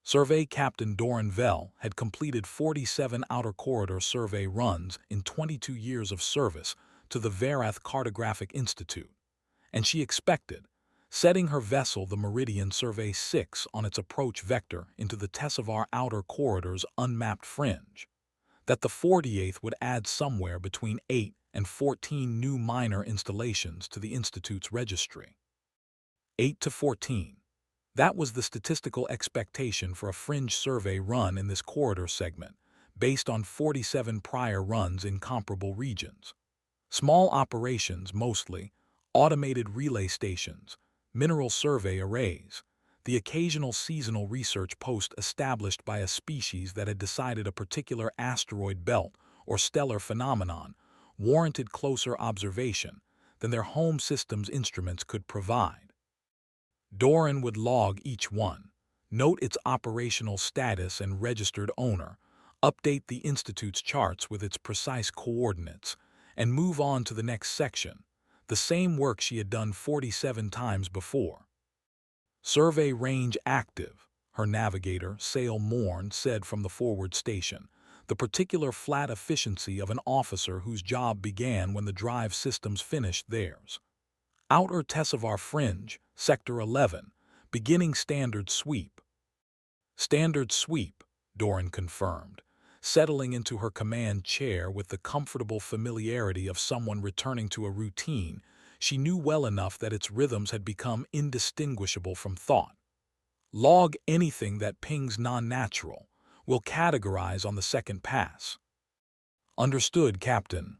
Survey Captain Doran Vell had completed 47 outer corridor survey runs in 22 years of service to the Verath Cartographic Institute, and she expected, setting her vessel the Meridian Survey 6 on its approach vector into the Tessavar outer corridor's unmapped fringe, that the 48th would add somewhere between 8 and 14 new minor installations to the Institute's registry. 8 to 14. That was the statistical expectation for a fringe survey run in this corridor segment, based on 47 prior runs in comparable regions. Small operations mostly, automated relay stations, mineral survey arrays, the occasional seasonal research post established by a species that had decided a particular asteroid belt or stellar phenomenon warranted closer observation than their home system's instruments could provide. Doran would log each one, note its operational status and registered owner, update the Institute's charts with its precise coordinates, and move on to the next section, the same work she had done 47 times before. Survey range active, her navigator, Sail Morn, said from the forward station, the particular flat efficiency of an officer whose job began when the drive systems finished theirs. Outer Tessavar Fringe, Sector 11, beginning standard sweep. Standard sweep, Doran confirmed, settling into her command chair with the comfortable familiarity of someone returning to a routine she knew well enough that its rhythms had become indistinguishable from thought. Log anything that pings non-natural. We'll categorize on the second pass. Understood, Captain.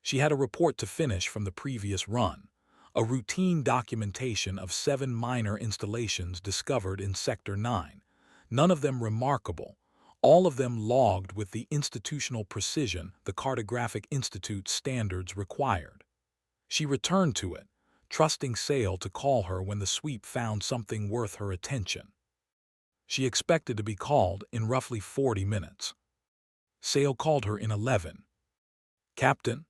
She had a report to finish from the previous run, a routine documentation of 7 minor installations discovered in Sector 9, none of them remarkable, all of them logged with the institutional precision the Cartographic Institute standards required. She returned to it, trusting Sail to call her when the sweep found something worth her attention. She expected to be called in roughly 40 minutes. Sail called her in 11. Captain?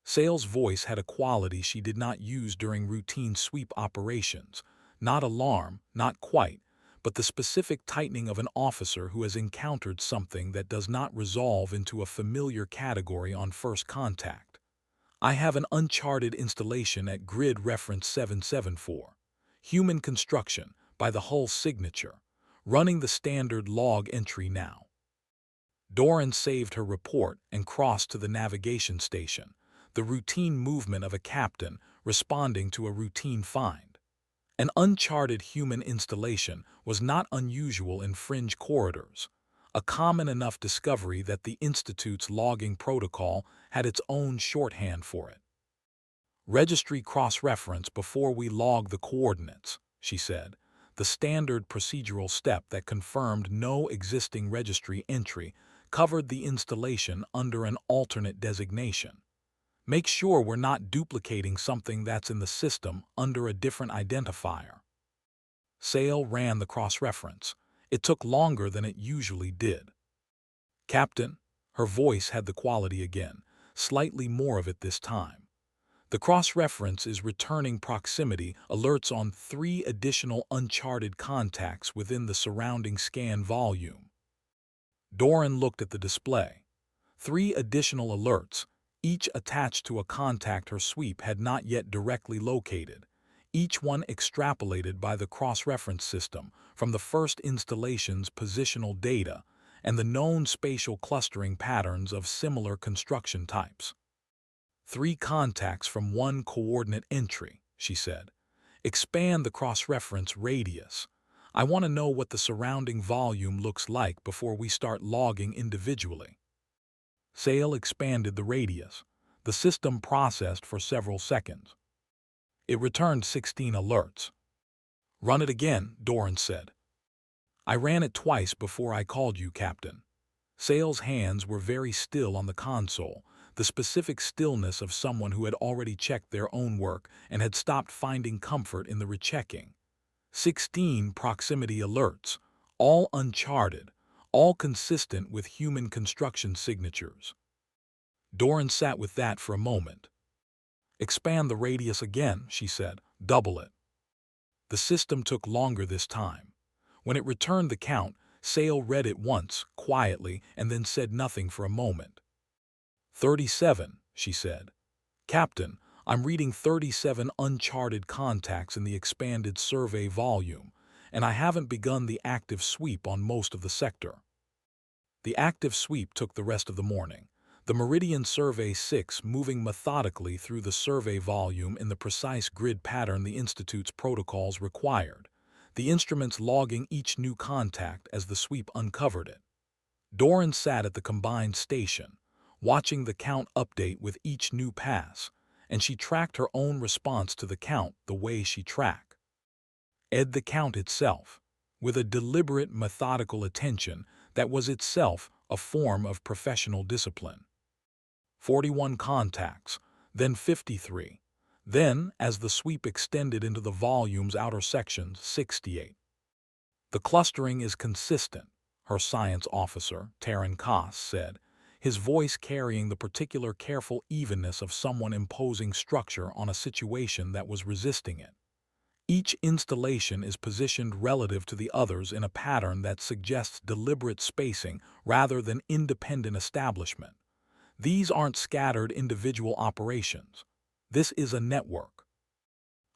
Sail's voice had a quality she did not use during routine sweep operations, not alarm, not quite, but the specific tightening of an officer who has encountered something that does not resolve into a familiar category on first contact. I have an uncharted installation at grid reference 774. Human construction, by the hull signature. Running the standard log entry now. Doran saved her report and crossed to the navigation station, the routine movement of a captain responding to a routine find. An uncharted human installation was not unusual in fringe corridors, a common enough discovery that the Institute's logging protocol had its own shorthand for it. Registry cross-reference before we log the coordinates, she said, the standard procedural step that confirmed no existing registry entry covered the installation under an alternate designation. Make sure we're not duplicating something that's in the system under a different identifier. Sail ran the cross-reference. It took longer than it usually did. Captain, her voice had the quality again, slightly more of it this time. The cross-reference is returning proximity alerts on 3 additional uncharted contacts within the surrounding scan volume. Doran looked at the display. 3 additional alerts, each attached to a contact her sweep had not yet directly located, each one extrapolated by the cross-reference system from the first installation's positional data and the known spatial clustering patterns of similar construction types. 3 contacts from 1 coordinate entry, she said. Expand the cross-reference radius. I want to know what the surrounding volume looks like before we start logging individually. Sail expanded the radius. The system processed for several seconds. It returned 16 alerts. Run it again, Doran said. I ran it twice before I called you, Captain. Sail's hands were very still on the console, the specific stillness of someone who had already checked their own work and had stopped finding comfort in the rechecking. 16 proximity alerts, all uncharted, all consistent with human construction signatures. Doran sat with that for a moment. Expand the radius again, she said. Double it. The system took longer this time. When it returned the count, Sale read it once, quietly, and then said nothing for a moment. 37, she said. Captain, I'm reading 37 uncharted contacts in the expanded survey volume, and I haven't begun the active sweep on most of the sector. The active sweep took the rest of the morning, the Meridian Survey 6 moving methodically through the survey volume in the precise grid pattern the Institute's protocols required, the instruments logging each new contact as the sweep uncovered it. Doran sat at the combined station, watching the count update with each new pass, and she tracked her own response to the count the way she tracked the count itself, with a deliberate, methodical attention that was itself a form of professional discipline. 41 contacts, then 53. Then, as the sweep extended into the volume's outer sections, 68. The clustering is consistent, her science officer, Taryn Koss, said, his voice carrying the particular careful evenness of someone imposing structure on a situation that was resisting it. Each installation is positioned relative to the others in a pattern that suggests deliberate spacing rather than independent establishment. These aren't scattered individual operations. This is a network.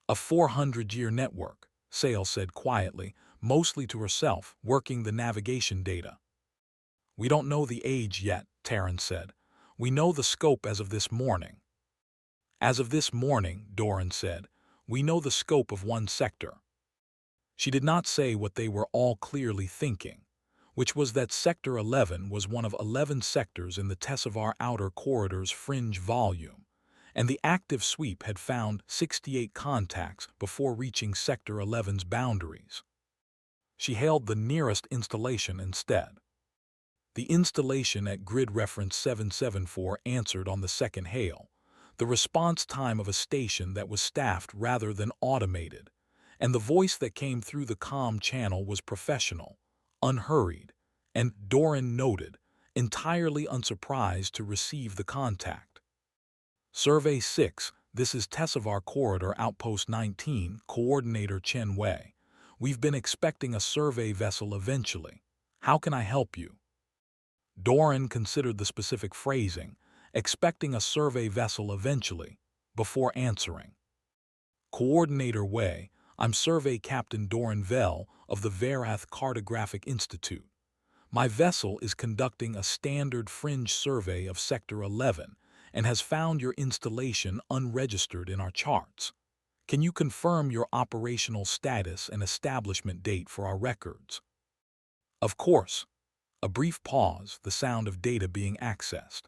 A 400-year network, Sale said quietly, mostly to herself, working the navigation data. We don't know the age yet, Taryn said. We know the scope as of this morning. As of this morning, Doran said, we know the scope of one sector. She did not say what they were all clearly thinking, which was that Sector 11 was one of 11 sectors in the Tessevar Outer Corridor's fringe volume, and the active sweep had found 68 contacts before reaching Sector 11's boundaries. She hailed the nearest installation instead. The installation at grid reference 774 answered on the second hail, the response time of a station that was staffed rather than automated, and the voice that came through the comm channel was professional, unhurried, and, Doran noted, entirely unsurprised to receive the contact. Survey 6, this is Tessevar Corridor Outpost 19, Coordinator Chen Wei. We've been expecting a survey vessel eventually. How can I help you? Doran considered the specific phrasing, expecting a survey vessel eventually, before answering. Coordinator Wei, I'm Survey Captain Doran Vell of the Verath Cartographic Institute. My vessel is conducting a standard fringe survey of Sector 11 and has found your installation unregistered in our charts. Can you confirm your operational status and establishment date for our records? Of course. A brief pause, the sound of data being accessed.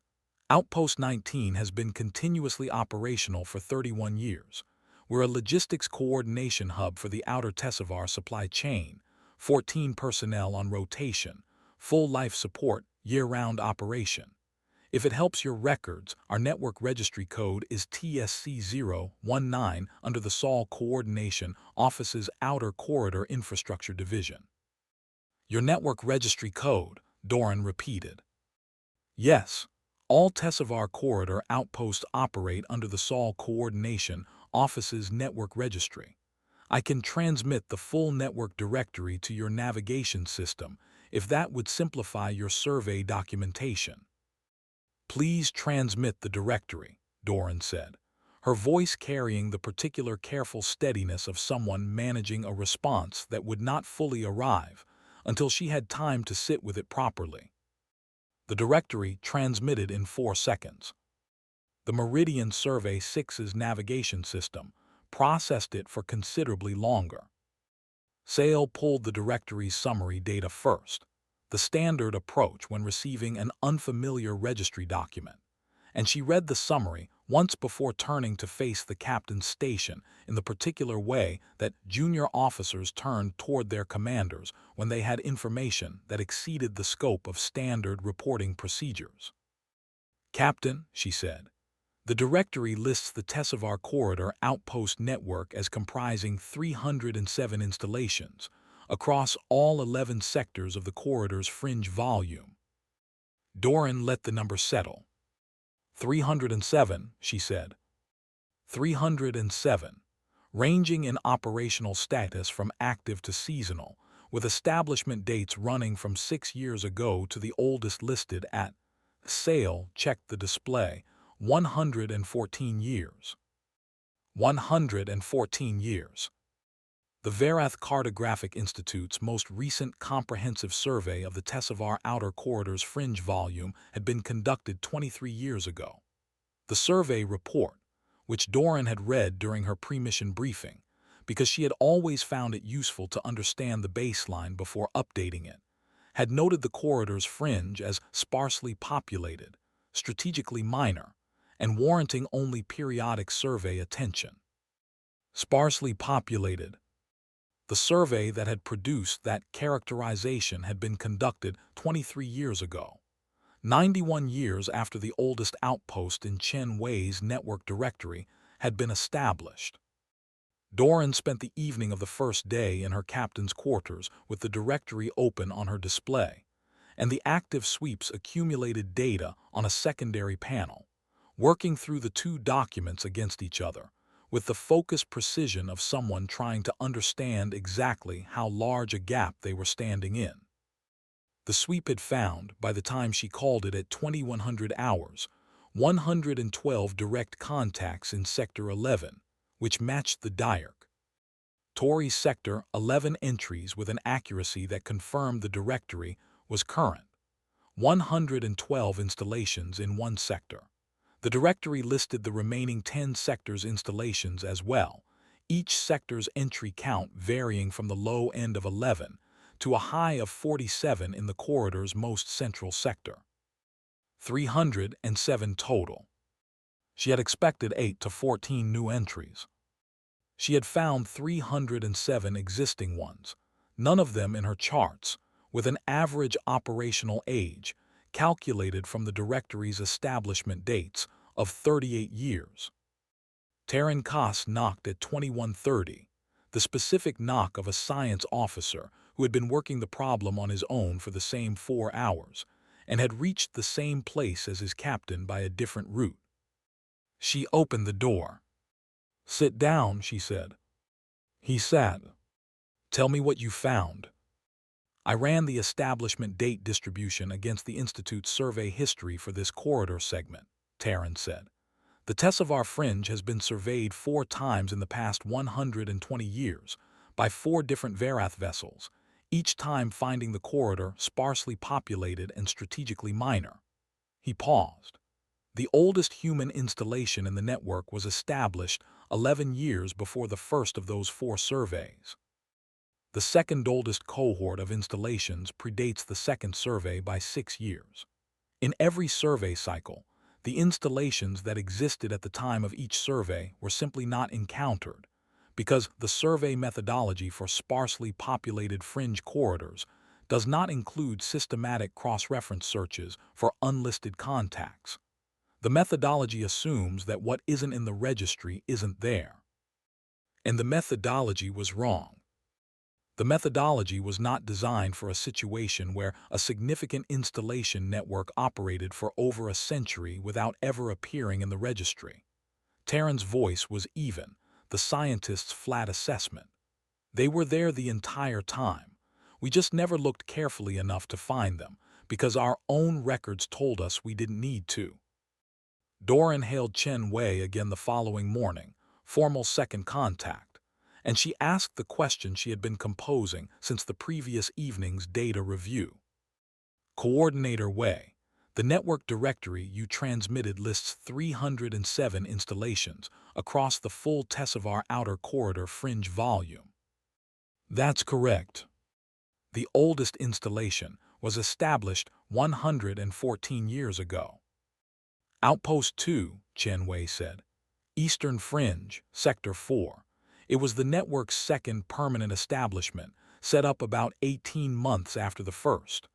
Outpost 19 has been continuously operational for 31 years. We're a logistics coordination hub for the outer Tessevar supply chain, 14 personnel on rotation, full life support, year-round operation. If it helps your records, our network registry code is TSC019 under the SOL Coordination Office's Outer Corridor Infrastructure Division. Your network registry code, Doran repeated. Yes, all Tessevar Corridor outposts operate under the SOL Coordination Office's network registry. I can transmit the full network directory to your navigation system if that would simplify your survey documentation. Please transmit the directory, Doran said, her voice carrying the particular careful steadiness of someone managing a response that would not fully arrive until she had time to sit with it properly. The directory transmitted in 4 seconds. The Meridian Survey 6's navigation system processed it for considerably longer. Sale pulled the directory's summary data first, the standard approach when receiving an unfamiliar registry document, and she read the summary once before turning to face the captain's station in the particular way that junior officers turned toward their commanders when they had information that exceeded the scope of standard reporting procedures. Captain, she said, the directory lists the Tessevar Corridor Outpost network as comprising 307 installations across all 11 sectors of the corridor's fringe volume. Doran let the number settle. 307, she said. 307, ranging in operational status from active to seasonal, with establishment dates running from 6 years ago to the oldest listed at sale. Check the display. 114 years. 114 years. The Verath Cartographic Institute's most recent comprehensive survey of the Tessevar Outer Corridor's fringe volume had been conducted 23 years ago. The survey report, which Doran had read during her pre-mission briefing, because she had always found it useful to understand the baseline before updating it, had noted the corridor's fringe as sparsely populated, strategically minor, and warranting only periodic survey attention. Sparsely populated. The survey that had produced that characterization had been conducted 23 years ago, 91 years after the oldest outpost in Chen Wei's network directory had been established. Doran spent the evening of the first day in her captain's quarters with the directory open on her display, and the active sweeps accumulated data on a secondary panel, working through the two documents against each other, with the focused precision of someone trying to understand exactly how large a gap they were standing in. The sweep had found, by the time she called it at 2100 hours, 112 direct contacts in Sector 11, which matched the Diarc. Tory Sector 11 entries with an accuracy that confirmed the directory was current. 112 installations in one sector. The directory listed the remaining 10 sectors' installations as well, each sector's entry count varying from the low end of 11 to a high of 47 in the corridor's most central sector. 307 total. She had expected 8 to 14 new entries. She had found 307 existing ones, none of them in her charts, with an average operational age, calculated from the directory's establishment dates, of 38 years. Terran Koss knocked at 21:30, the specific knock of a science officer who had been working the problem on his own for the same 4 hours, and had reached the same place as his captain by a different route. She opened the door. "Sit down," she said. He sat. "Tell me what you found." "I ran the establishment date distribution against the Institute's survey history for this corridor segment," Terran said. "The Tessevar fringe has been surveyed 4 times in the past 120 years by 4 different Verath vessels, each time finding the corridor sparsely populated and strategically minor." He paused. "The oldest human installation in the network was established 11 years before the first of those 4 surveys. The second oldest cohort of installations predates the second survey by 6 years. In every survey cycle, the installations that existed at the time of each survey were simply not encountered, because the survey methodology for sparsely populated fringe corridors does not include systematic cross-reference searches for unlisted contacts. The methodology assumes that what isn't in the registry isn't there. And the methodology was wrong. The methodology was not designed for a situation where a significant installation network operated for over a century without ever appearing in the registry." Terran's voice was even, the scientist's flat assessment. "They were there the entire time. We just never looked carefully enough to find them, because our own records told us we didn't need to." Doran hailed Chen Wei again the following morning, formal second contact, and she asked the question she had been composing since the previous evening's data review. "Coordinator Wei, the network directory you transmitted lists 307 installations across the full Tessevar Outer Corridor fringe volume." "That's correct." "The oldest installation was established 114 years ago." "Outpost 2, Chen Wei said. "Eastern Fringe, Sector 4. It was the network's second permanent establishment, set up about 18 months after the first.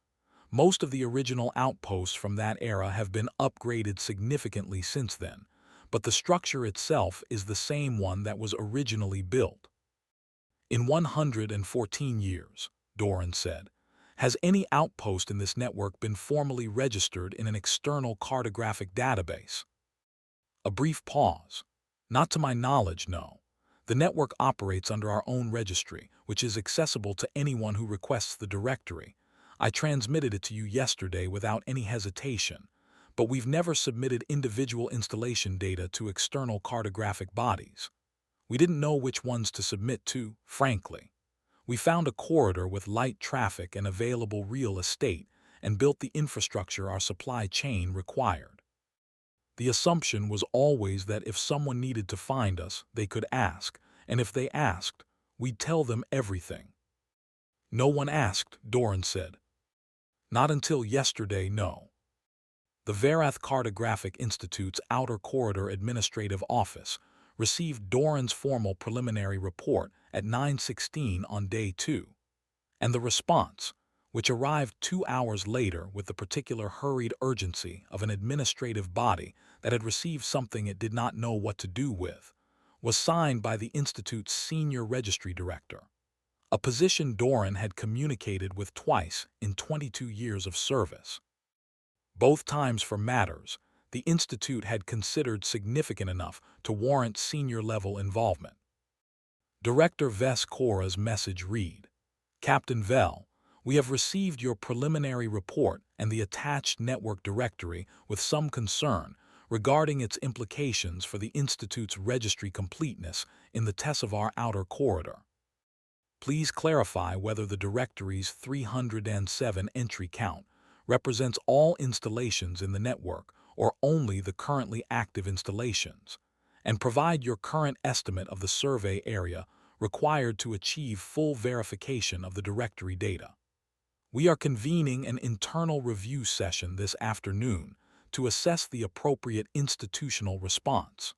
Most of the original outposts from that era have been upgraded significantly since then, but the structure itself is the same one that was originally built." "In 114 years, Doran said, has any outpost in this network been formally registered in an external cartographic database?" A brief pause. "Not to my knowledge, no. The network operates under our own registry, which is accessible to anyone who requests the directory. I transmitted it to you yesterday without any hesitation, but we've never submitted individual installation data to external cartographic bodies. We didn't know which ones to submit to, frankly. We found a corridor with light traffic and available real estate and built the infrastructure our supply chain required. The assumption was always that if someone needed to find us, they could ask, and if they asked, we'd tell them everything. No one asked, Doran said. Not until yesterday, no. The Verath Cartographic Institute's Outer Corridor Administrative Office received Doran's formal preliminary report at 9:16 on day 2, and the response, which arrived 2 hours later with the particular hurried urgency of an administrative body that had received something it did not know what to do with, was signed by the Institute's senior registry director, a position Doran had communicated with twice in 22 years of service. Both times for matters the Institute had considered significant enough to warrant senior-level involvement. Director Ves Cora's message read, Captain Vel, we have received your preliminary report and the attached network directory with some concern regarding its implications for the Institute's registry completeness in the Tessevar Outer Corridor. Please clarify whether the directory's 307 entry count represents all installations in the network or only the currently active installations, and provide your current estimate of the survey area required to achieve full verification of the directory data. We are convening an internal review session this afternoon to assess the appropriate institutional response.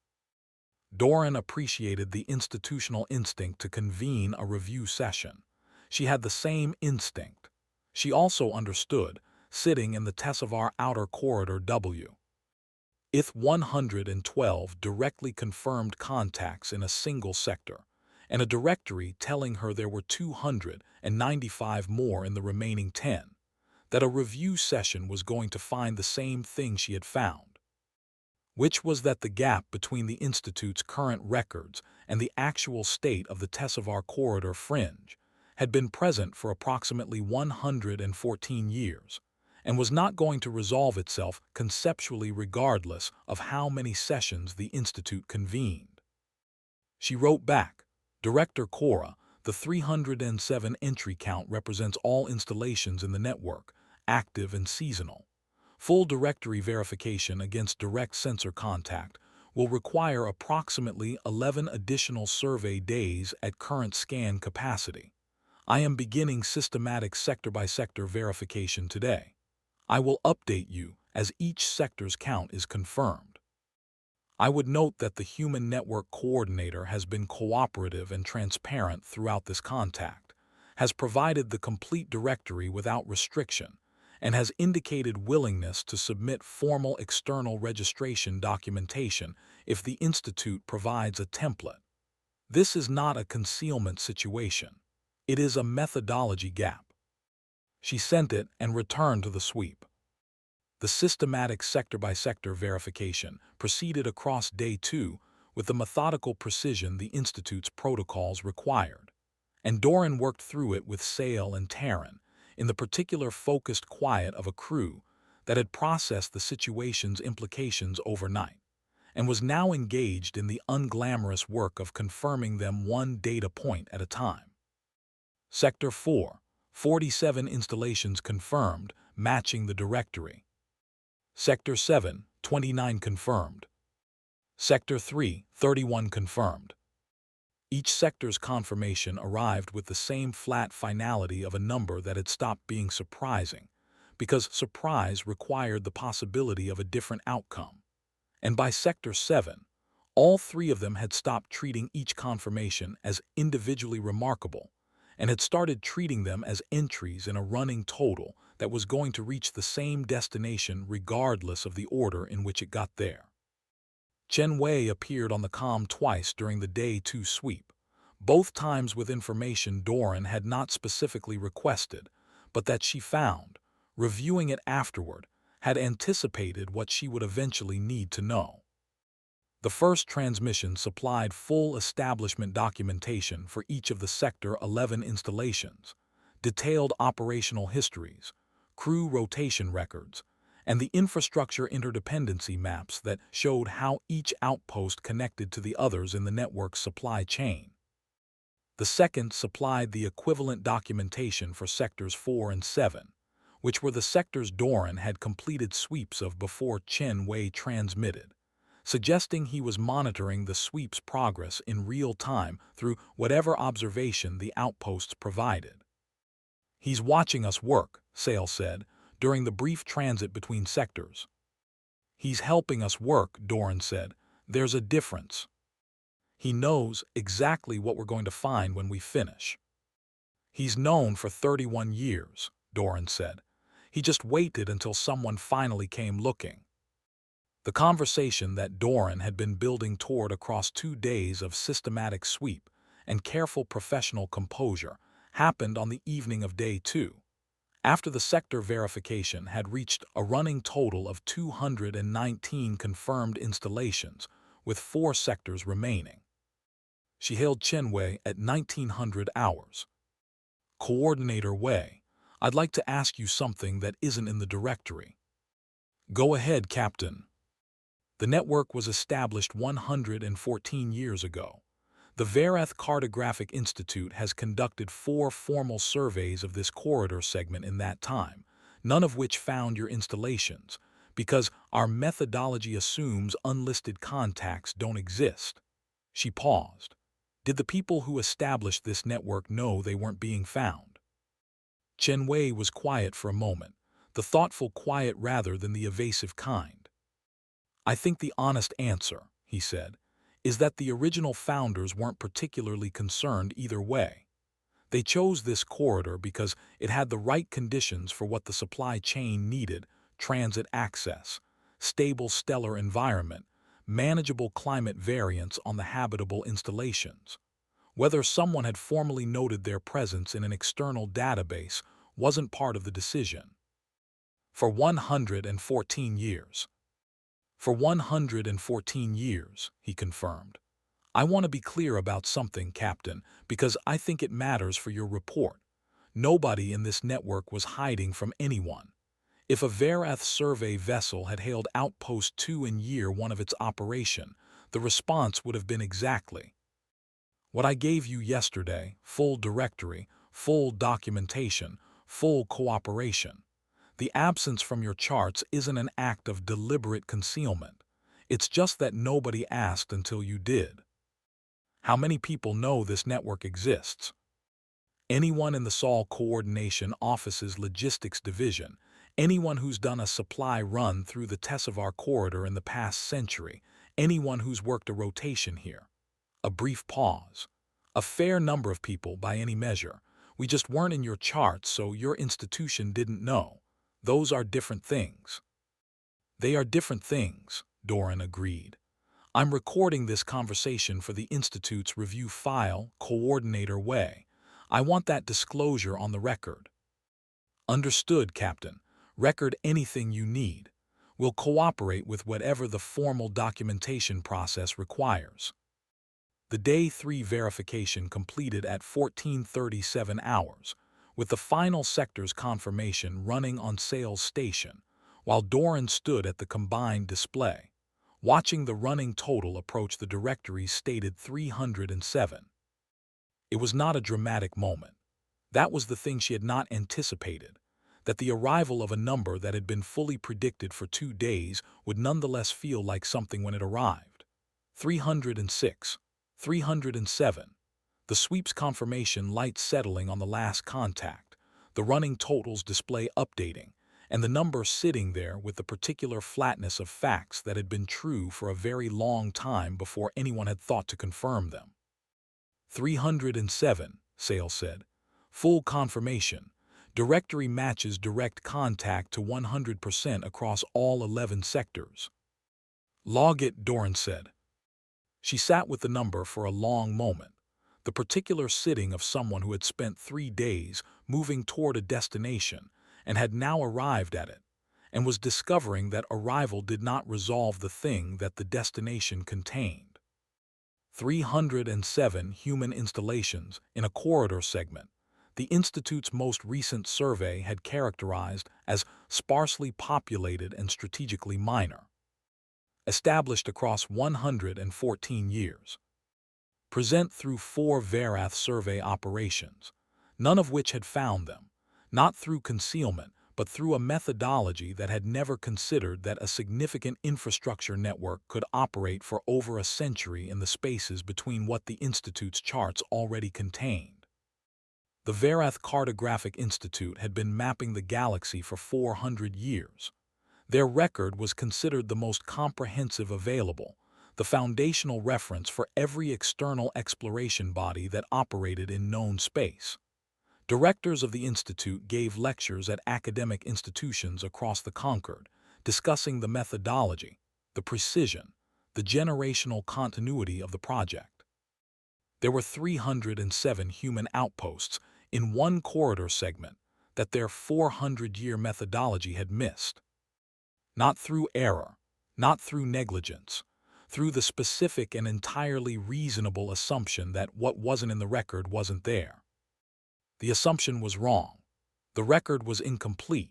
Doran appreciated the institutional instinct to convene a review session. She had the same instinct. She also understood, sitting in the Tessevar Outer Corridor W. ITH 112 directly confirmed contacts in a single sector, and a directory telling her there were 295 more in the remaining 10, that a review session was going to find the same thing she had found, which was that the gap between the Institute's current records and the actual state of the Tessevar Corridor fringe had been present for approximately 114 years, and was not going to resolve itself conceptually regardless of how many sessions the Institute convened. She wrote back, Director Cora, the 307 entry count represents all installations in the network, active and seasonal. Full directory verification against direct sensor contact will require approximately 11 additional survey days at current scan capacity. I am beginning systematic sector-by-sector verification today. I will update you as each sector's count is confirmed. I would note that the Human Network Coordinator has been cooperative and transparent throughout this contact, has provided the complete directory without restriction, and has indicated willingness to submit formal external registration documentation if the Institute provides a template. This is not a concealment situation. It is a methodology gap. She sent it and returned to the sweep. The systematic sector-by-sector verification proceeded across day 2 with the methodical precision the Institute's protocols required, and Doran worked through it with Sale and Taryn in the particular focused quiet of a crew that had processed the situation's implications overnight, and was now engaged in the unglamorous work of confirming them one data point at a time. Sector 4, 47 installations confirmed, matching the directory. Sector 7, 29 confirmed. Sector 3, 31 confirmed. Each sector's confirmation arrived with the same flat finality of a number that had stopped being surprising, because surprise required the possibility of a different outcome. And by Sector 7, all 3 of them had stopped treating each confirmation as individually remarkable, and had started treating them as entries in a running total that was going to reach the same destination regardless of the order in which it got there. Chen Wei appeared on the comm twice during the Day 2 sweep, both times with information Doran had not specifically requested, but that she found, reviewing it afterward, had anticipated what she would eventually need to know. The first transmission supplied full establishment documentation for each of the Sector 11 installations, detailed operational histories, crew rotation records, and the infrastructure interdependency maps that showed how each outpost connected to the others in the network's supply chain. The second supplied the equivalent documentation for Sectors 4 and 7, which were the sectors Doran had completed sweeps of before Chen Wei transmitted, suggesting he was monitoring the sweep's progress in real time through whatever observation the outposts provided. "He's watching us work," Sale said, during the brief transit between sectors. "He's helping us work," Doran said. "There's a difference. He knows exactly what we're going to find when we finish." "He's known for 31 years," Doran said. "He just waited until someone finally came looking." The conversation that Doran had been building toward across 2 days of systematic sweep and careful professional composure happened on the evening of day 2, after the sector verification had reached a running total of 219 confirmed installations, with 4 sectors remaining. She hailed Chen Wei at 1900 hours. "Coordinator Wei, I'd like to ask you something that isn't in the directory." "Go ahead, Captain." The network was established 114 years ago. The Verath Cartographic Institute has conducted 4 formal surveys of this corridor segment in that time, none of which found your installations, because our methodology assumes unlisted contacts don't exist. She paused. Did the people who established this network know they weren't being found? Chen Wei was quiet for a moment, the thoughtful quiet rather than the evasive kind. "I think the honest answer," he said, "is that the original founders weren't particularly concerned either way. They chose this corridor because it had the right conditions for what the supply chain needed: transit access, stable stellar environment, manageable climate variance on the habitable installations. Whether someone had formally noted their presence in an external database wasn't part of the decision." "For 114 years. "For 114 years, he confirmed. "I want to be clear about something, Captain, because I think it matters for your report. Nobody in this network was hiding from anyone. If a Verath survey vessel had hailed Outpost 2 in year 1 of its operation, the response would have been exactly what I gave you yesterday: full directory, full documentation, full cooperation. The absence from your charts isn't an act of deliberate concealment. It's just that nobody asked until you did." "How many people know this network exists?" "Anyone in the Sol Coordination Office's Logistics Division, anyone who's done a supply run through the Tessevar corridor in the past century, anyone who's worked a rotation here." A brief pause. "A fair number of people by any measure. We just weren't in your charts, so your institution didn't know. Those are different things." "They are different things," Doran agreed. "I'm recording this conversation for the Institute's review file, Coordinator Wei. I want that disclosure on the record." "Understood, Captain. Record anything you need. We'll cooperate with whatever the formal documentation process requires." The Day 3 verification completed at 1437 hours, with the final sector's confirmation running on Sale's station, while Doran stood at the combined display, watching the running total approach the directory's stated 307. It was not a dramatic moment. That was the thing she had not anticipated, that the arrival of a number that had been fully predicted for 2 days would nonetheless feel like something when it arrived. 306, 307. The sweep's confirmation light settling on the last contact, the running totals display updating, and the number sitting there with the particular flatness of facts that had been true for a very long time before anyone had thought to confirm them. 307, Sale said. "Full confirmation. Directory matches direct contact to 100% across all 11 sectors." "Log it," Doran said. She sat with the number for a long moment, the particular sitting of someone who had spent 3 days moving toward a destination and had now arrived at it, and was discovering that arrival did not resolve the thing that the destination contained. 307 human installations in a corridor segment. The Institute's most recent survey had characterized as sparsely populated and strategically minor. Established across 114 years. Present through 4 Verath survey operations, none of which had found them, not through concealment, but through a methodology that had never considered that a significant infrastructure network could operate for over a century in the spaces between what the Institute's charts already contained. The Verath Cartographic Institute had been mapping the galaxy for 400 years. Their record was considered the most comprehensive available, the foundational reference for every external exploration body that operated in known space. Directors of the Institute gave lectures at academic institutions across the Concord, discussing the methodology, the precision, the generational continuity of the project. There were 307 human outposts in one corridor segment that their 400-year methodology had missed. Not through error, not through negligence, through the specific and entirely reasonable assumption that what wasn't in the record wasn't there. The assumption was wrong. The record was incomplete.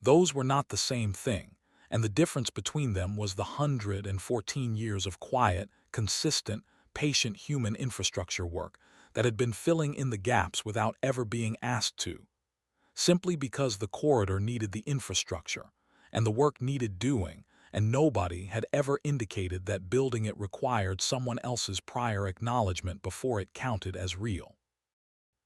Those were not the same thing, and the difference between them was the 114 years of quiet, consistent, patient human infrastructure work that had been filling in the gaps without ever being asked to, simply because the corridor needed the infrastructure, and the work needed doing, and nobody had ever indicated that building it required someone else's prior acknowledgement before it counted as real.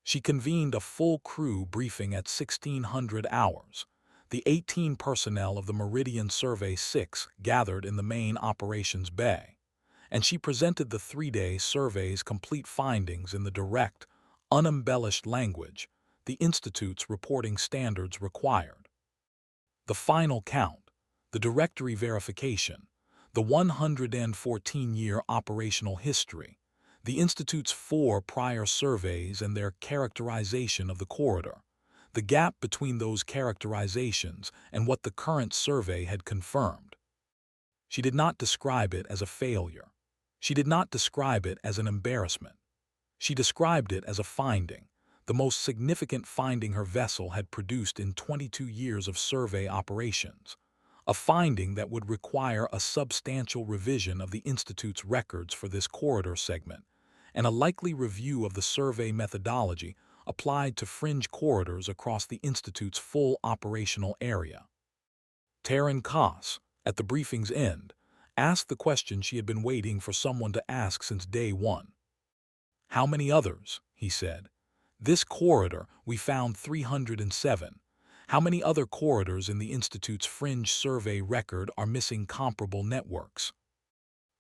She convened a full crew briefing at 1600 hours. The 18 personnel of the Meridian Survey 6 gathered in the main operations bay, and she presented the 3-day survey's complete findings in the direct, unembellished language the Institute's reporting standards required. The final count, the directory verification, the 114-year operational history, the Institute's 4 prior surveys and their characterization of the corridor, the gap between those characterizations and what the current survey had confirmed. She did not describe it as a failure. She did not describe it as an embarrassment. She described it as a finding, the most significant finding her vessel had produced in 22 years of survey operations, a finding that would require a substantial revision of the Institute's records for this corridor segment, and a likely review of the survey methodology applied to fringe corridors across the Institute's full operational area. Taryn Koss, at the briefing's end, asked the question she had been waiting for someone to ask since day one. "How many others?" he said. "This corridor, we found 307. How many other corridors in the Institute's fringe survey record are missing comparable networks?"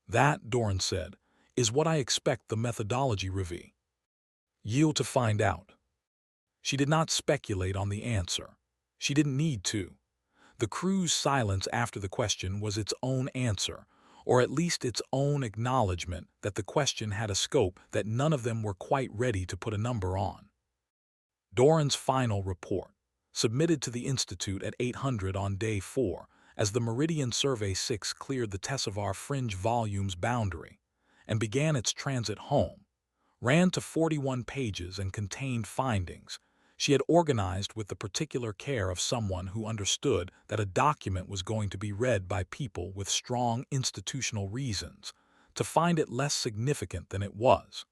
"That," Doran said, "is what I expect the methodology review yield to find out." She did not speculate on the answer. She didn't need to. The crew's silence after the question was its own answer, or at least its own acknowledgement that the question had a scope that none of them were quite ready to put a number on. Doran's final report, submitted to the Institute at 800 on day 4, as the Meridian Survey 6 cleared the Tessivar fringe volume's boundary and began its transit home, ran to 41 pages and contained findings she had organized with the particular care of someone who understood that a document was going to be read by people with strong institutional reasons to find it less significant than it was,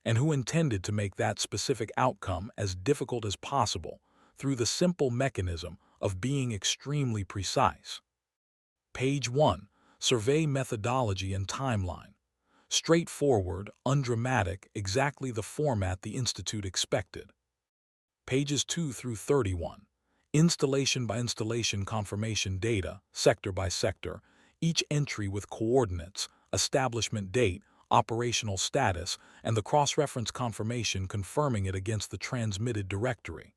and who intended to make that specific outcome as difficult as possible through the simple mechanism of being extremely precise. Page 1, Survey Methodology and Timeline. Straightforward, undramatic, exactly the format the Institute expected. Pages 2 through 31. Installation by installation confirmation data, sector by sector, each entry with coordinates, establishment date, operational status, and the cross-reference confirmation confirming it against the transmitted directory.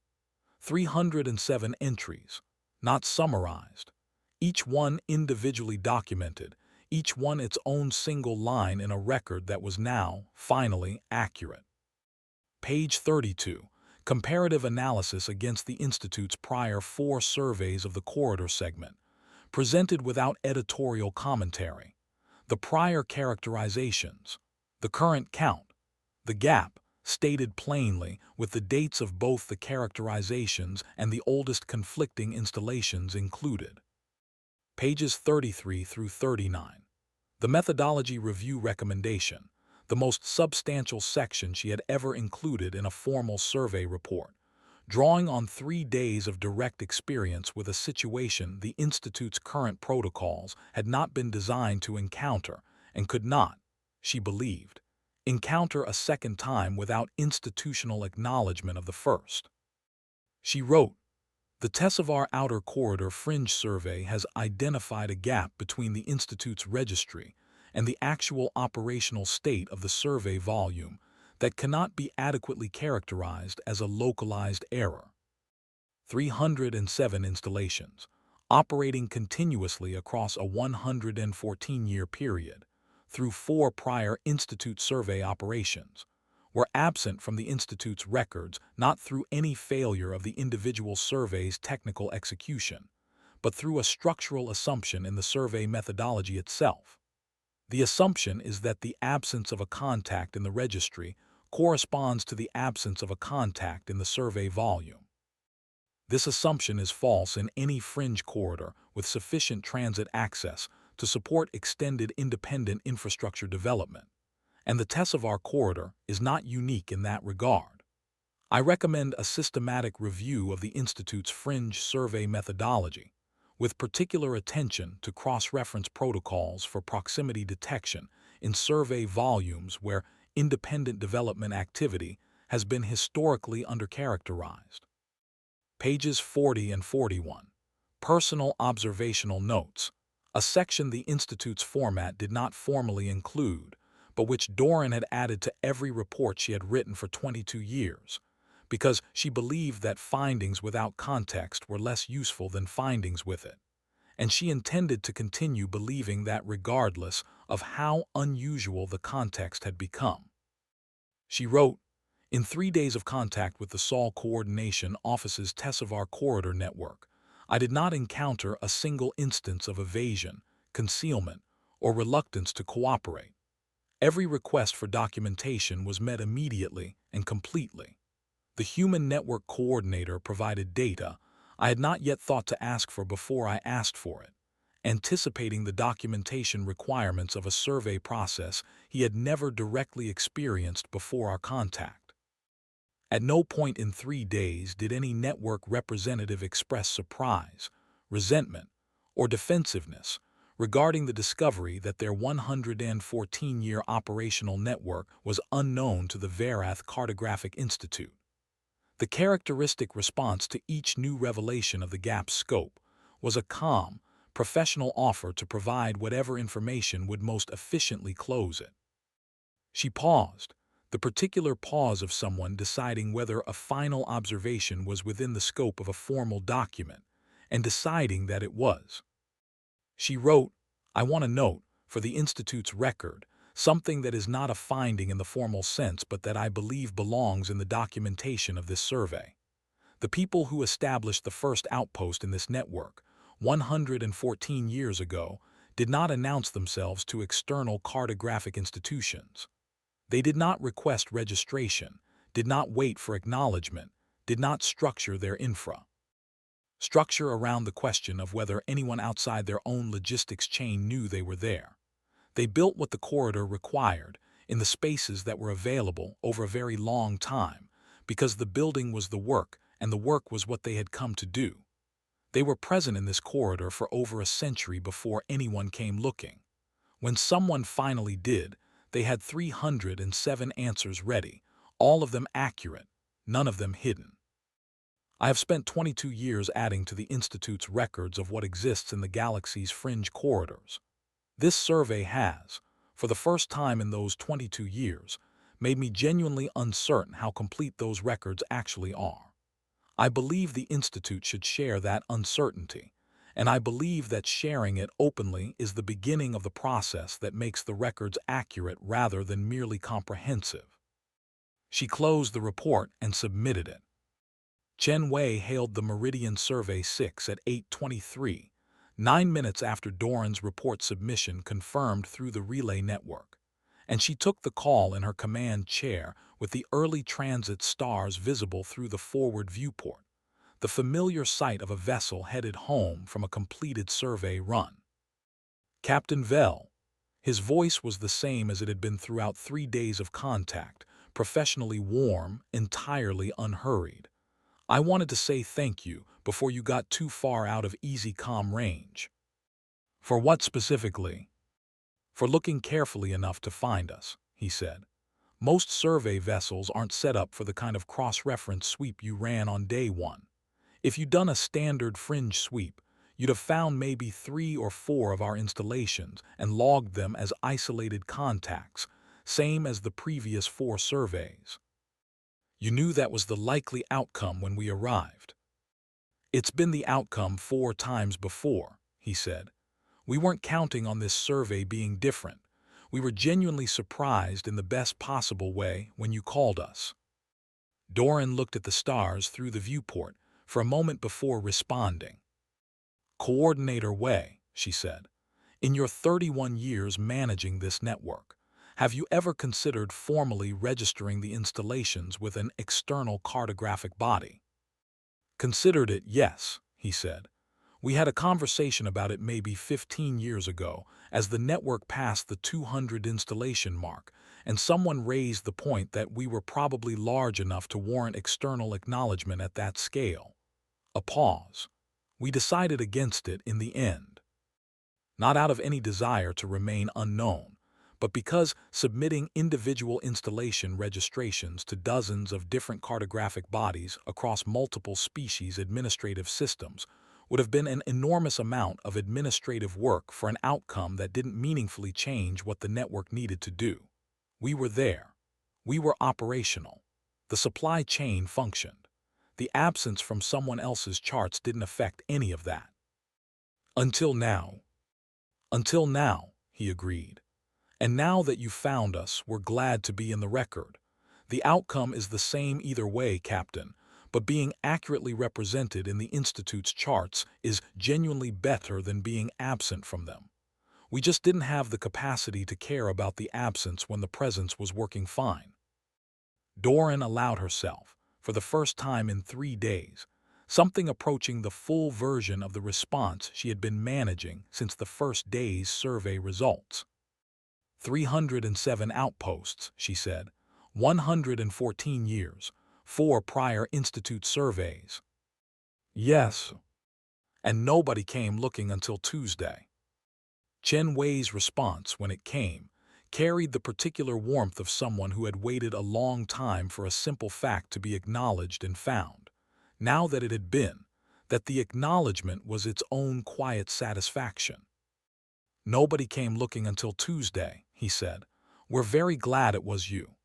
307 entries, not summarized. Each one individually documented, each one its own single line in a record that was now, finally, accurate. Page 32. comparative analysis against the Institute's prior 4 surveys of the corridor segment, presented without editorial commentary, the prior characterizations, the current count, the gap, stated plainly with the dates of both the characterizations and the oldest conflicting installations included. Pages 33 through 39. The methodology review recommendation, the most substantial section she had ever included in a formal survey report, drawing on 3 days of direct experience with a situation the Institute's current protocols had not been designed to encounter and could not, she believed, encounter a second time without institutional acknowledgement of the first. She wrote, "The Tessevar Outer Corridor Fringe Survey has identified a gap between the Institute's registry and the actual operational state of the survey volume that cannot be adequately characterized as a localized error. 307 installations, operating continuously across a 114-year period, through 4 prior Institute survey operations, were absent from the Institute's records not through any failure of the individual survey's technical execution, but through a structural assumption in the survey methodology itself. The assumption is that the absence of a contact in the registry corresponds to the absence of a contact in the survey volume. This assumption is false in any fringe corridor with sufficient transit access to support extended independent infrastructure development, and the Tessevar corridor is not unique in that regard. I recommend a systematic review of the Institute's fringe survey methodology, with particular attention to cross-reference protocols for proximity detection in survey volumes where independent development activity has been historically undercharacterized." Pages 40 and 41. Personal observational notes, a section the Institute's format did not formally include, but which Doran had added to every report she had written for 22 years, because she believed that findings without context were less useful than findings with it, and she intended to continue believing that regardless of how unusual the context had become. She wrote, "In 3 days of contact with the Sol Coordination Office's Tessevar Corridor Network, I did not encounter a single instance of evasion, concealment, or reluctance to cooperate. Every request for documentation was met immediately and completely. The Human Network Coordinator provided data I had not yet thought to ask for before I asked for it, anticipating the documentation requirements of a survey process he had never directly experienced before our contact. At no point in 3 days did any network representative express surprise, resentment, or defensiveness regarding the discovery that their 114-year operational network was unknown to the Verath Cartographic Institute. The characteristic response to each new revelation of the gap's scope was a calm, professional offer to provide whatever information would most efficiently close it." She paused, the particular pause of someone deciding whether a final observation was within the scope of a formal document, and deciding that it was. She wrote, "I want to note, for the Institute's record, something that is not a finding in the formal sense but that I believe belongs in the documentation of this survey. The people who established the first outpost in this network, 114 years ago, did not announce themselves to external cartographic institutions. They did not request registration, did not wait for acknowledgement, did not structure their infrastructure around the question of whether anyone outside their own logistics chain knew they were there. They built what the corridor required in the spaces that were available over a very long time, because the building was the work and the work was what they had come to do. They were present in this corridor for over a century before anyone came looking. When someone finally did, they had 307 answers ready, all of them accurate, none of them hidden. I have spent 22 years adding to the Institute's records of what exists in the galaxy's fringe corridors. This survey has, for the first time in those 22 years, made me genuinely uncertain how complete those records actually are. I believe the Institute should share that uncertainty, and I believe that sharing it openly is the beginning of the process that makes the records accurate rather than merely comprehensive." She closed the report and submitted it, Chen Wei hailed the Meridian Survey 6 at 8:23, 9 minutes after Doran's report submission confirmed through the relay network, and she took the call in her command chair with the early transit stars visible through the forward viewport, the familiar sight of a vessel headed home from a completed survey run. Captain Vell. His voice was the same as it had been throughout 3 days of contact, professionally warm, entirely unhurried. I wanted to say thank you before you got too far out of easy comm range. For what specifically? For looking carefully enough to find us, he said. Most survey vessels aren't set up for the kind of cross-reference sweep you ran on day one. If you'd done a standard fringe sweep, you'd have found maybe 3 or 4 of our installations and logged them as isolated contacts, same as the previous 4 surveys. You knew that was the likely outcome when we arrived. It's been the outcome 4 times before, he said. We weren't counting on this survey being different. We were genuinely surprised in the best possible way when you called us. Doran looked at the stars through the viewport for a moment before responding. Coordinator Wei, she said, in your 31 years managing this network, have you ever considered formally registering the installations with an external cartographic body? Considered it, yes, he said. We had a conversation about it maybe 15 years ago as the network passed the 200 installation mark, and someone raised the point that we were probably large enough to warrant external acknowledgement at that scale. A pause. We decided against it in the end. Not out of any desire to remain unknown, but because submitting individual installation registrations to dozens of different cartographic bodies across multiple species administrative systems would have been an enormous amount of administrative work for an outcome that didn't meaningfully change what the network needed to do. We were there. We were operational. The supply chain functioned. The absence from someone else's charts didn't affect any of that. Until now. Until now, he agreed. And now that you've found us, we're glad to be in the record. The outcome is the same either way, Captain, but being accurately represented in the Institute's charts is genuinely better than being absent from them. We just didn't have the capacity to care about the absence when the presence was working fine. Doran allowed herself, for the first time in 3 days, something approaching the full version of the response she had been managing since the first day's survey results. 307 outposts, she said, 114 years, 4 prior Institute surveys. Yes. And nobody came looking until Tuesday. Chen Wei's response, when it came, carried the particular warmth of someone who had waited a long time for a simple fact to be acknowledged and found. Now that it had been, that the acknowledgement was its own quiet satisfaction. Nobody came looking until Tuesday, he said. We're very glad it was you.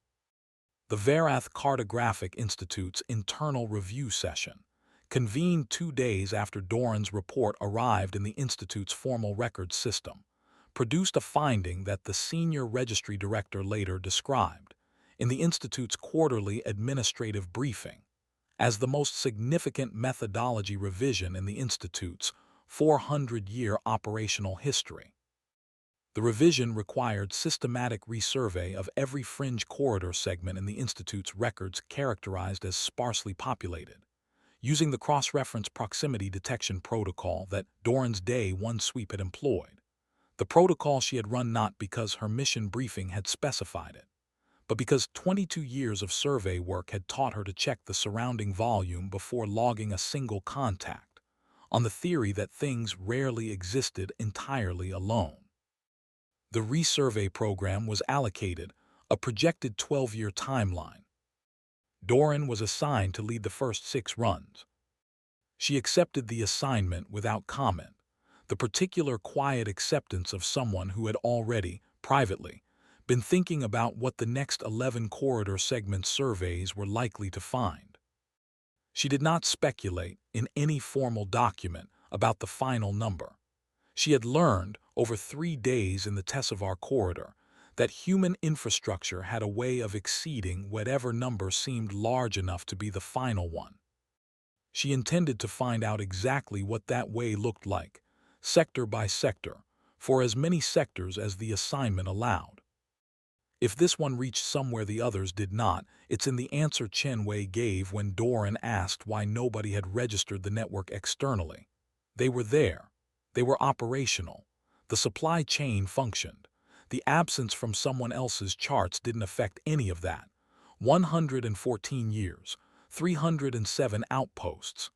The Verath Cartographic Institute's internal review session, convened 2 days after Doran's report arrived in the Institute's formal records system, produced a finding that the senior registry director later described, in the Institute's quarterly administrative briefing, as the most significant methodology revision in the Institute's 400-year operational history. The revision required systematic resurvey of every fringe corridor segment in the Institute's records characterized as sparsely populated, using the cross-reference proximity detection protocol that Doran's Day 1 sweep had employed. The protocol she had run not because her mission briefing had specified it, but because 22 years of survey work had taught her to check the surrounding volume before logging a single contact, on the theory that things rarely existed entirely alone. The resurvey program was allocated a projected 12-year timeline. Doran was assigned to lead the first 6 runs. She accepted the assignment without comment, the particular quiet acceptance of someone who had already, privately, been thinking about what the next 11 corridor segment surveys were likely to find. She did not speculate in any formal document about the final number. She had learned, over 3 days in the Tessevar corridor, that human infrastructure had a way of exceeding whatever number seemed large enough to be the final one. She intended to find out exactly what that way looked like, sector by sector, for as many sectors as the assignment allowed. If this one reached somewhere the others did not, it's in the answer Chen Wei gave when Doran asked why nobody had registered the network externally. They were there. They were operational. The supply chain functioned. The absence from someone else's charts didn't affect any of that. 114 years, 307 outposts.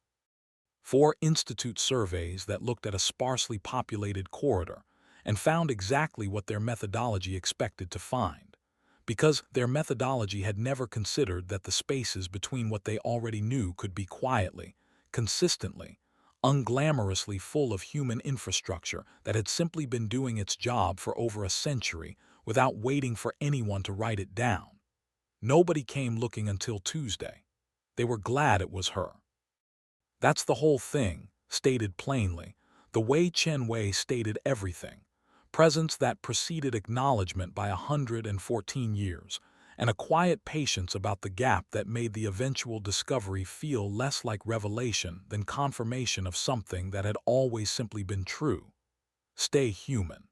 4 institute surveys that looked at a sparsely populated corridor and found exactly what their methodology expected to find, because their methodology had never considered that the spaces between what they already knew could be quietly, consistently, unglamorously full of human infrastructure that had simply been doing its job for over a century without waiting for anyone to write it down. Nobody came looking until Tuesday. They were glad it was her. That's the whole thing, stated plainly, the way Chen Wei stated everything. Presence that preceded acknowledgement by 114 years, and a quiet patience about the gap that made the eventual discovery feel less like revelation than confirmation of something that had always simply been true. Stay human.